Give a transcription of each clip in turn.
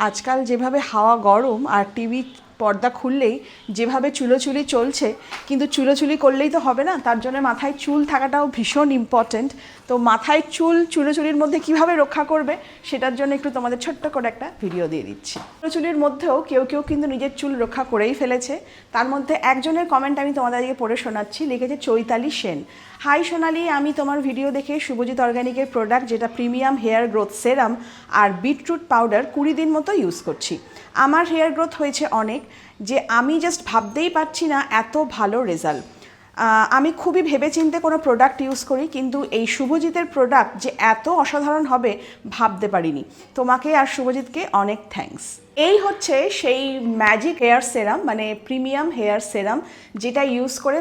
আজকাল যেভাবে হাওয়া গরম আর টিভি পর্দা খুললেই যেভাবে চুলোচুলি চলছে, কিন্তু চুলোচুলি করলেই তো হবে না, তার জন্য মাথায় চুল থাকাটাও ভীষণ ইম্পর্ট্যান্ট। তো মাথায় চুলোচুলির মধ্যে কিভাবে রক্ষা করবে সেটার জন্য একটু তোমাদের ছোট্ট করে একটা ভিডিও দিয়ে দিচ্ছি। চুলোচুলির মধ্যেও কেউ কেউ কিন্তু নিজের চুল রক্ষা করেই ফেলেছে। তার মধ্যে একজনের কমেন্ট আমি তোমাদেরকে পড়ে শোনাচ্ছি, লিখেছে চৈতালি সেন। হাই সোনালি, আমি তোমার ভিডিও দেখে শুভজিৎ অর্গ্যানিকের প্রোডাক্ট যেটা প্রিমিয়াম হেয়ার গ্রোথ সেরাম আর বিটরুট পাউডার 20 দিন মতো ইউজ করছি। আমার হেয়ার গ্রোথ হয়েছে অনেক, যে আমি জাস্ট ভাবতেই পারছি না এত ভালো রেজাল্ট। আমি খুবই ভেবেচিন্তে কোনো প্রোডাক্ট ইউজ করি, কিন্তু এই শুভজিতের প্রোডাক্ট যে এত অসাধারণ হবে ভাবতে পারিনি। তোমাকে আর শুভজিৎকে অনেক থ্যাঙ্কস। এই হচ্ছে সেই ম্যাজিক হেয়ার সেরাম, মানে প্রিমিয়াম হেয়ার সেরাম, যেটা ইউজ করে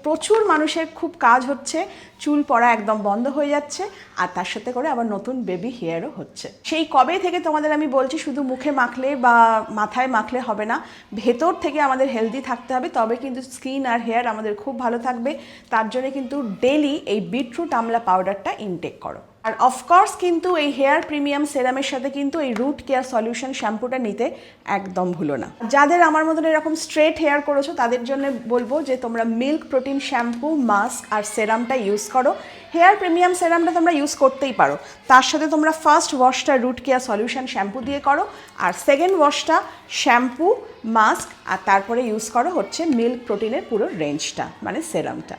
প্রচুর মানুষের খুব কাজ হচ্ছে, চুল পড়া একদম বন্ধ হয়ে যাচ্ছে, আর তার সাথে করে আবার নতুন বেবি হেয়ারও হচ্ছে। সেই কবে থেকে তোমাদের আমি বলছি, শুধু মুখে মাখলে বা মাথায় মাখলে হবে না, ভেতর থেকে আমাদের হেলদি থাকতে হবে, তবে কিন্তু স্কিন আর হেয়ার আমাদের খুব ভালো থাকবে। তার জন্য কিন্তু ডেলি এই বিটরুট আমলা পাউডারটা ইনটেক করো। আর অফকোর্স কিন্তু এই হেয়ার প্রিমিয়াম সেরামের সাথে কিন্তু এই রুট কেয়ার সলিউশন শ্যাম্পুটা নিতে একদম ভুলো না। যাদের আমার মতন এরকম স্ট্রেট হেয়ার করেছো তাদের জন্য বলবো যে তোমরা মিল্ক প্রোটিন শ্যাম্পু, মাস্ক আর সেরামটা ইউজ করো। হেয়ার প্রিমিয়াম সেরামটা তোমরা ইউজ করতেই পারো, তার সাথে তোমরা ফার্স্ট ওয়াশটা রুট কেয়ার সলিউশন শ্যাম্পু দিয়ে করো, আর সেকেন্ড ওয়াশটা শ্যাম্পু, মাস্ক, আর তারপরে ইউজ করো হচ্ছে মিল্ক প্রোটিনের পুরো রেঞ্জটা, মানে সেরামটা।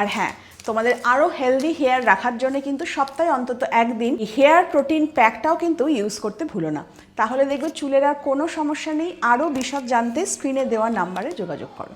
আর হ্যাঁ, তোমাদের আরও হেলদি হেয়ার রাখার জন্য কিন্তু সপ্তাহে অন্তত একদিন হেয়ার প্রোটিন প্যাকটাও কিন্তু ইউজ করতে ভুলো না। তাহলে দেখবে চুলের আর কোনো সমস্যা নেই। আরও বিশদ জানতে স্ক্রিনে দেওয়া নাম্বারে যোগাযোগ করো।